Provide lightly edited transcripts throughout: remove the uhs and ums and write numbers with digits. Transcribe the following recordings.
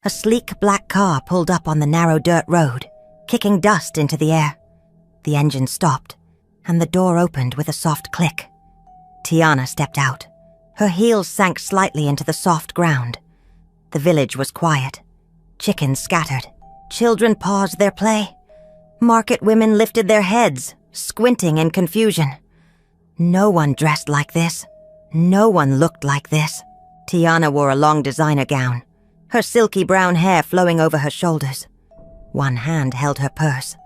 A sleek black car pulled up on the narrow dirt road, kicking dust into the air. The engine stopped, and the door opened with a soft click. Tiana stepped out. Her heels sank slightly into the soft ground. The village was quiet. Chickens scattered. Children paused their play. Market women lifted their heads, squinting in confusion. No one dressed like this. No one looked like this. Tiana wore a long designer gown, her silky brown hair flowing over her shoulders. One hand held her purse.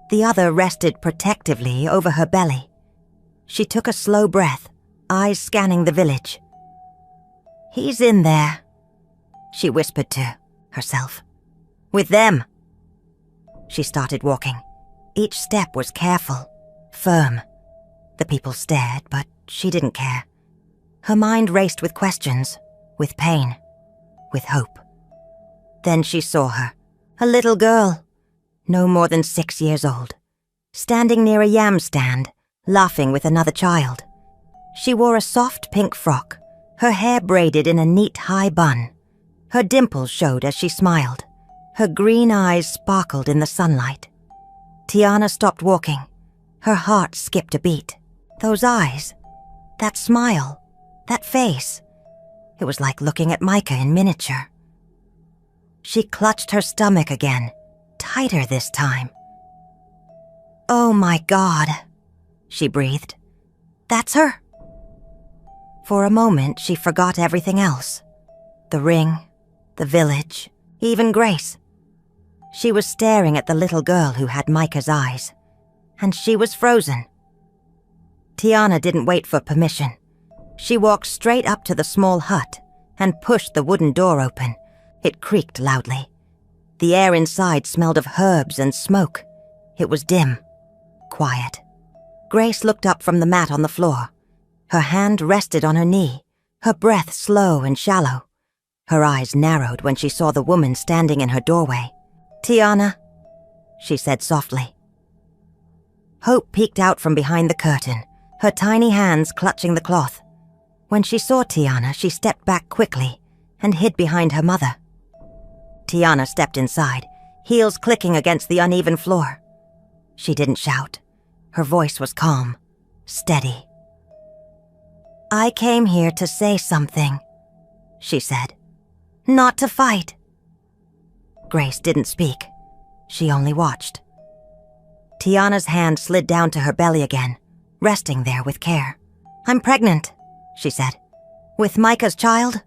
The other rested protectively over her belly. She took a slow breath, eyes scanning the village. "He's in there," she whispered to herself. "With them." She started walking. Each step was careful, firm. The people stared, but she didn't care. Her mind raced with questions, with pain, with hope. Then she saw her, a little girl, no more than 6 years old, standing near a yam stand, laughing with another child. She wore a soft pink frock, her hair braided in a neat high bun. Her dimples showed as she smiled. Her green eyes sparkled in the sunlight. Tiana stopped walking. Her heart skipped a beat. Those eyes, that smile, that face. It was like looking at Micah in miniature. She clutched her stomach again, tighter this time. "Oh my God," she breathed. "That's her?" For a moment, she forgot everything else. The ring, the village, even Grace. She was staring at the little girl who had Micah's eyes, and she was frozen. Tiana didn't wait for permission. She walked straight up to the small hut and pushed the wooden door open. It creaked loudly. The air inside smelled of herbs and smoke. It was dim, quiet. Grace looked up from the mat on the floor. Her hand rested on her knee, her breath slow and shallow. Her eyes narrowed when she saw the woman standing in her doorway. "Tiana," she said softly. Hope peeked out from behind the curtain, her tiny hands clutching the cloth. When she saw Tiana, she stepped back quickly and hid behind her mother. Tiana stepped inside, heels clicking against the uneven floor. She didn't shout. Her voice was calm, steady. "I came here to say something," she said. "Not to fight." Grace didn't speak. She only watched. Tiana's hand slid down to her belly again, resting there with care. "I'm pregnant," she said. "With Micah's child?"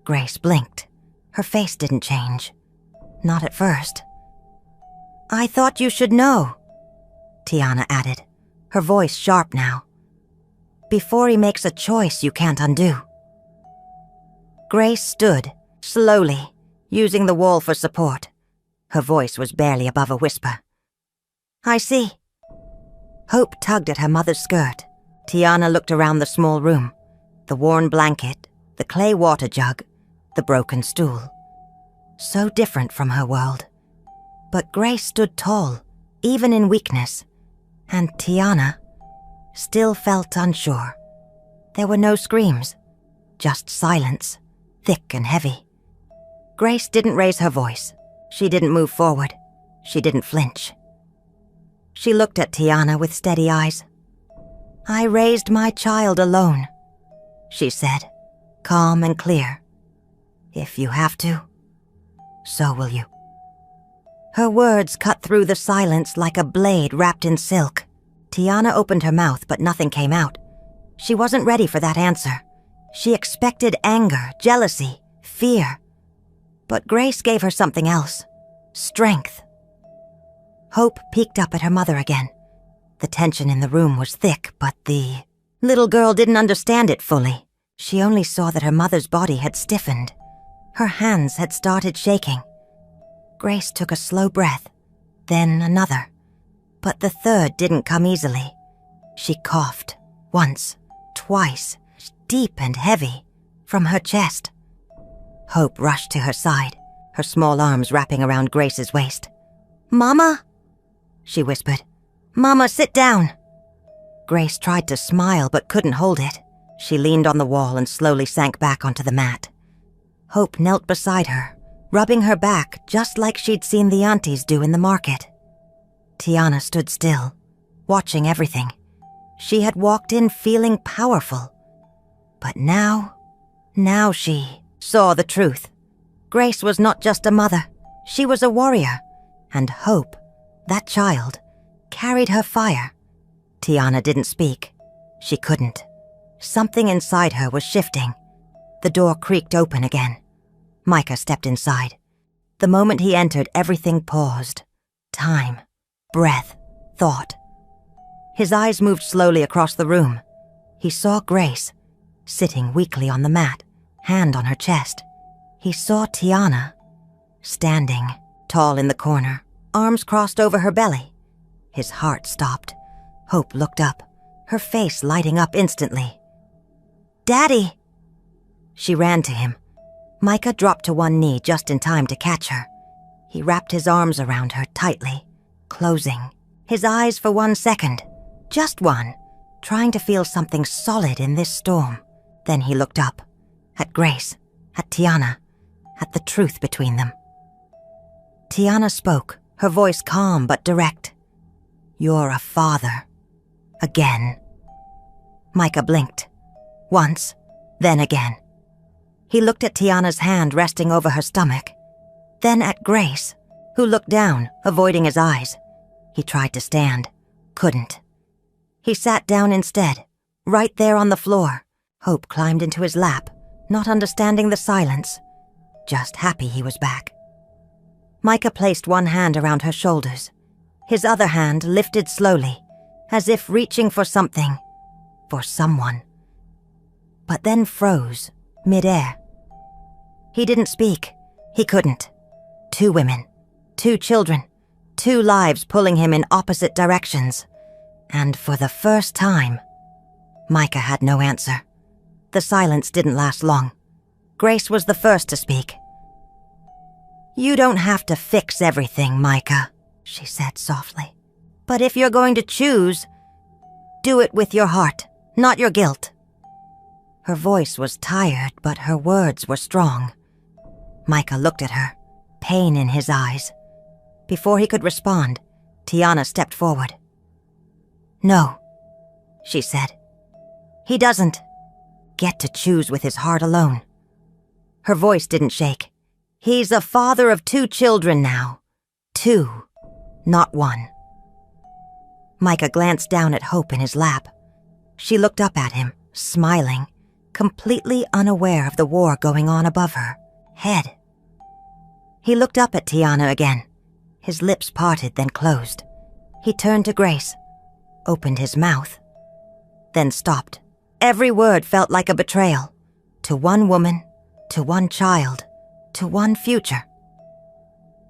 Grace blinked. Her face didn't change. Not at first. "I thought you should know," Tiana added, her voice sharp now. "Before he makes a choice you can't undo." Grace stood, slowly, using the wall for support. Her voice was barely above a whisper. "I see." Hope tugged at her mother's skirt. Tiana looked around the small room. The worn blanket, the clay water jug, the broken stool. So different from her world. But Grace stood tall, even in weakness. And Tiana still felt unsure. There were no screams, just silence, thick and heavy. Grace didn't raise her voice. She didn't move forward. She didn't flinch. She looked at Tiana with steady eyes. "I raised my child alone," she said, calm and clear. "If you have to, so will you." Her words cut through the silence like a blade wrapped in silk. Tiana opened her mouth, but nothing came out. She wasn't ready for that answer. She expected anger, jealousy, fear. But Grace gave her something else. Strength. Hope peeked up at her mother again. The tension in the room was thick, but the little girl didn't understand it fully. She only saw that her mother's body had stiffened. Her hands had started shaking. Grace took a slow breath, then another. But the third didn't come easily. She coughed, once, twice, deep and heavy, from her chest. Hope rushed to her side, her small arms wrapping around Grace's waist. "Mama?" she whispered. "Mama, sit down." Grace tried to smile but couldn't hold it. She leaned on the wall and slowly sank back onto the mat. Hope knelt beside her, rubbing her back just like she'd seen the aunties do in the market. Tiana stood still, watching everything. She had walked in feeling powerful. But now she saw the truth. Grace was not just a mother, she was a warrior. And Hope, that child, carried her fire. Tiana didn't speak. She couldn't. Something inside her was shifting. The door creaked open again. Micah stepped inside. The moment he entered, everything paused. Time, breath, thought. His eyes moved slowly across the room. He saw Grace, sitting weakly on the mat, hand on her chest. He saw Tiana, standing, tall in the corner, arms crossed over her belly. His heart stopped. Hope looked up, her face lighting up instantly. "Daddy!" She ran to him. Micah dropped to one knee just in time to catch her. He wrapped his arms around her tightly, closing, his eyes for 1 second, just one, trying to feel something solid in this storm. Then he looked up, at Grace, at Tiana, at the truth between them. Tiana spoke, her voice calm but direct. "You're a father. Again." Micah blinked. Once, then again. He looked at Tiana's hand resting over her stomach, then at Grace, who looked down, avoiding his eyes. He tried to stand, couldn't. He sat down instead, right there on the floor. Hope climbed into his lap, not understanding the silence, just happy he was back. Micah placed one hand around her shoulders, his other hand lifted slowly, as if reaching for something, for someone. But then froze, mid-air. He didn't speak. He couldn't. 2 women, 2 children, 2 lives pulling him in opposite directions. And for the first time, Micah had no answer. The silence didn't last long. Grace was the first to speak. "You don't have to fix everything, Micah," she said softly. "But if you're going to choose, do it with your heart, not your guilt." Her voice was tired, but her words were strong. Micah looked at her, pain in his eyes. Before he could respond, Tiana stepped forward. "No," she said. "He doesn't get to choose with his heart alone." Her voice didn't shake. "He's a father of 2 children now. 2, not 1. Micah glanced down at Hope in his lap. She looked up at him, smiling, completely unaware of the war going on above her head. He looked up at Tiana again. His lips parted, then closed. He turned to Grace, opened his mouth, then stopped. Every word felt like a betrayal. To one woman, to one child, to one future.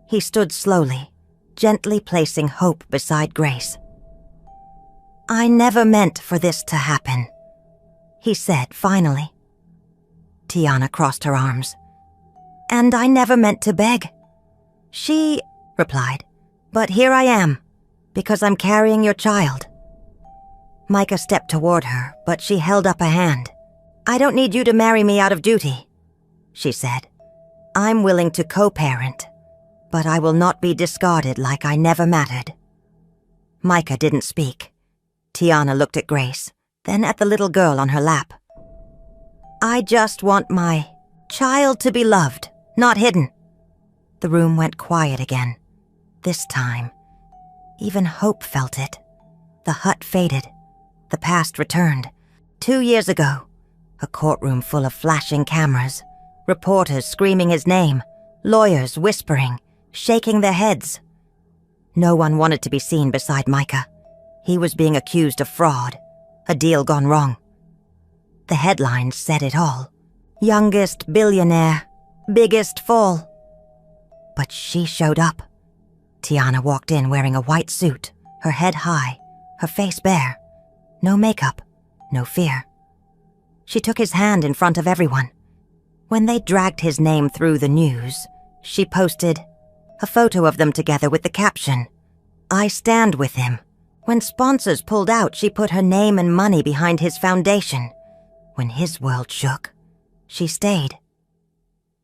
He stood slowly, gently placing Hope beside Grace. "I never meant for this to happen," he said finally. Tiana crossed her arms. "And I never meant to beg." She replied, "But here I am, because I'm carrying your child." Micah stepped toward her, but she held up a hand. "I don't need you to marry me out of duty," she said. "I'm willing to co-parent, but I will not be discarded like I never mattered." Micah didn't speak. Tiana looked at Grace, then at the little girl on her lap. "I just want my child to be loved, not hidden." The room went quiet again. This time, even Hope felt it. The hut faded. The past returned. 2 years ago, a courtroom full of flashing cameras, reporters screaming his name, lawyers whispering, shaking their heads. No one wanted to be seen beside Micah. He was being accused of fraud, a deal gone wrong. The headlines said it all. Youngest billionaire, biggest fall. But she showed up. Tiana walked in wearing a white suit, her head high, her face bare. No makeup, no fear. She took his hand in front of everyone. When they dragged his name through the news, she posted a photo of them together with the caption, "I stand with him." When sponsors pulled out, she put her name and money behind his foundation. When his world shook, she stayed.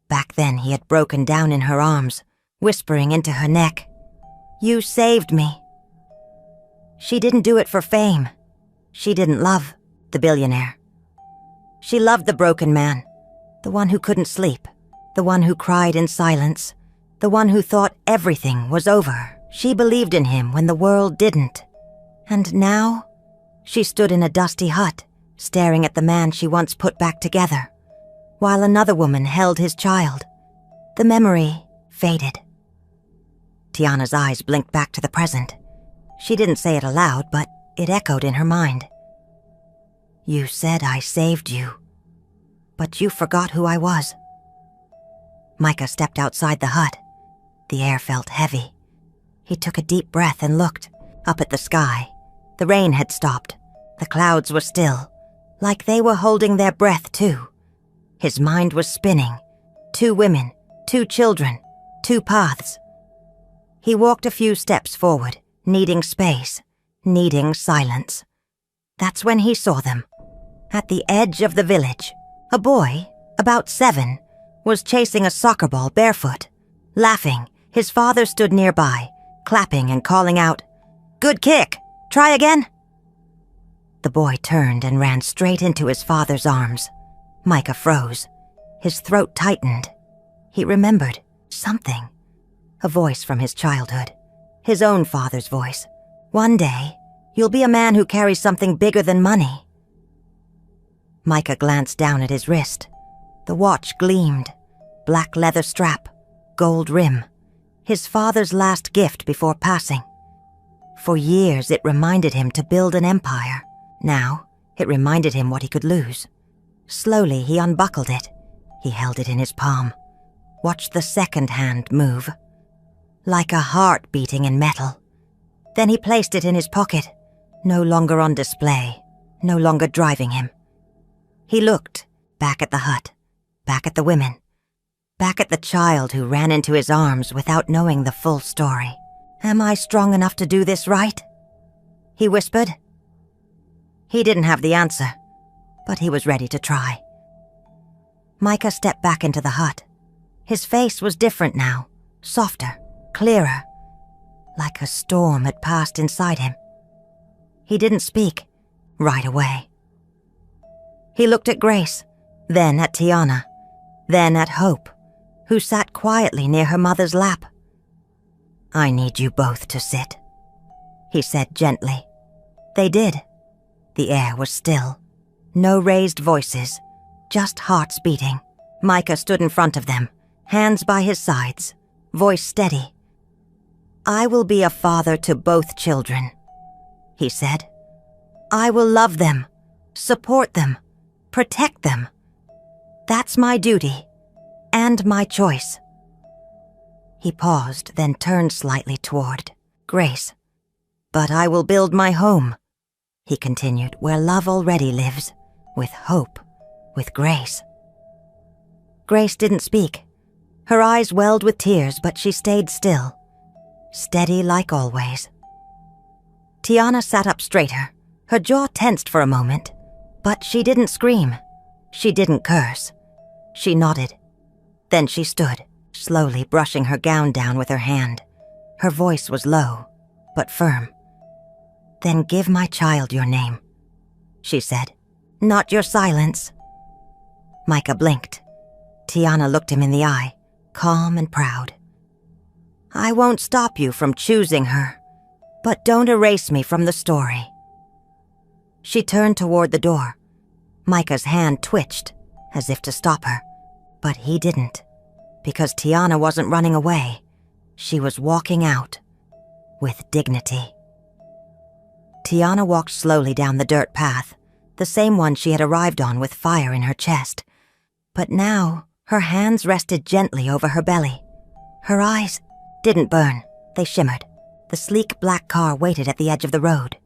Back then he had broken down in her arms, whispering into her neck, "You saved me." She didn't do it for fame. She didn't love the billionaire. She loved the broken man, the one who couldn't sleep, the one who cried in silence, the one who thought everything was over. She believed in him when the world didn't. And now, she stood in a dusty hut, staring at the man she once put back together, while another woman held his child. The memory faded. Tiana's eyes blinked back to the present. She didn't say it aloud, but it echoed in her mind. "You said I saved you, but you forgot who I was." Micah stepped outside the hut. The air felt heavy. He took a deep breath and looked up at the sky. The rain had stopped. The clouds were still, like they were holding their breath too. His mind was spinning. 2 women, 2 children, 2 paths. He walked a few steps forward, needing space, needing silence. That's when he saw them. At the edge of the village, a boy, about 7, was chasing a soccer ball barefoot. Laughing, his father stood nearby, clapping and calling out, "Good kick! Try again!" The boy turned and ran straight into his father's arms. Micah froze. His throat tightened. He remembered something. A voice from his childhood. His own father's voice. "One day, you'll be a man who carries something bigger than money." Micah glanced down at his wrist. The watch gleamed. Black leather strap, gold rim. His father's last gift before passing. For years it reminded him to build an empire. Now, it reminded him what he could lose. Slowly he unbuckled it. He held it in his palm. Watched the second hand move. Like a heart beating in metal. Then he placed it in his pocket. No longer on display. No longer driving him. He looked back at the hut. Back at the women. Back at the child who ran into his arms without knowing the full story. "Am I strong enough to do this right?" he whispered. He didn't have the answer, but he was ready to try. Micah stepped back into the hut. His face was different now, softer, clearer, like a storm had passed inside him. He didn't speak right away. He looked at Grace, then at Tiana, then at Hope, who sat quietly near her mother's lap. "I need you both to sit," he said gently. They did. The air was still. No raised voices, just hearts beating. Micah stood in front of them, hands by his sides, voice steady. "I will be a father to both children," he said. "I will love them, support them, protect them. That's my duty, and my choice." He paused, then turned slightly toward Grace. "But I will build my home," he continued, "where love already lives, with hope, with grace." Grace didn't speak. Her eyes welled with tears, but she stayed still, steady like always. Tiana sat up straighter, her jaw tensed for a moment, but she didn't scream. She didn't curse. She nodded. Then she stood, slowly brushing her gown down with her hand. Her voice was low, but firm. "Then give my child your name," she said. "Not your silence." Micah blinked. Tiana looked him in the eye, calm and proud. "I won't stop you from choosing her, but don't erase me from the story." She turned toward the door. Micah's hand twitched, as if to stop her, but he didn't, because Tiana wasn't running away. She was walking out, with dignity. Tiana walked slowly down the dirt path, the same one she had arrived on with fire in her chest. But now, her hands rested gently over her belly. Her eyes didn't burn, they shimmered. The sleek black car waited at the edge of the road.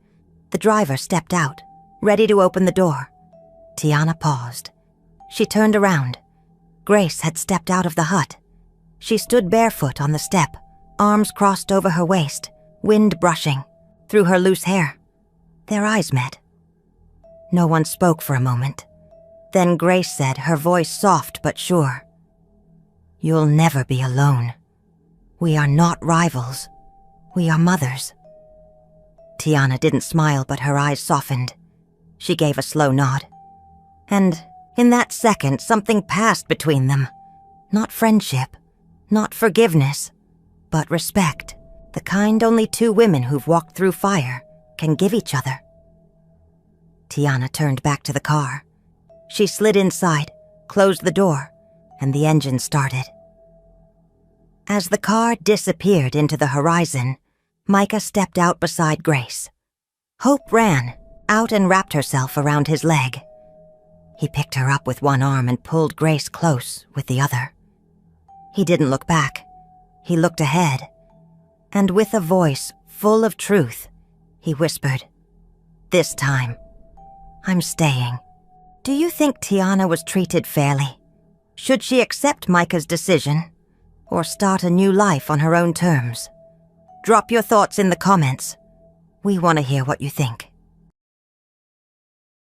The driver stepped out, ready to open the door. Tiana paused. She turned around. Grace had stepped out of the hut. She stood barefoot on the step, arms crossed over her waist, wind brushing through her loose hair. Their eyes met. No one spoke for a moment. Then Grace said, her voice soft but sure, You'll never be alone. We are not rivals. We are mothers." Tiana didn't smile, but her eyes softened. She gave a slow nod. And in that second, something passed between them. Not friendship, not forgiveness, but respect. The kind only two women who've walked through fire can give each other. Tiana turned back to the car. She slid inside, closed the door, and the engine started. As the car disappeared into the horizon, Micah stepped out beside Grace. Hope ran out and wrapped herself around his leg. He picked her up with one arm and pulled Grace close with the other. He didn't look back. He looked ahead. And with a voice full of truth, he whispered, "This time, I'm staying." Do you think Tiana was treated fairly? Should she accept Micah's decision or start a new life on her own terms? Drop your thoughts in the comments. We want to hear what you think.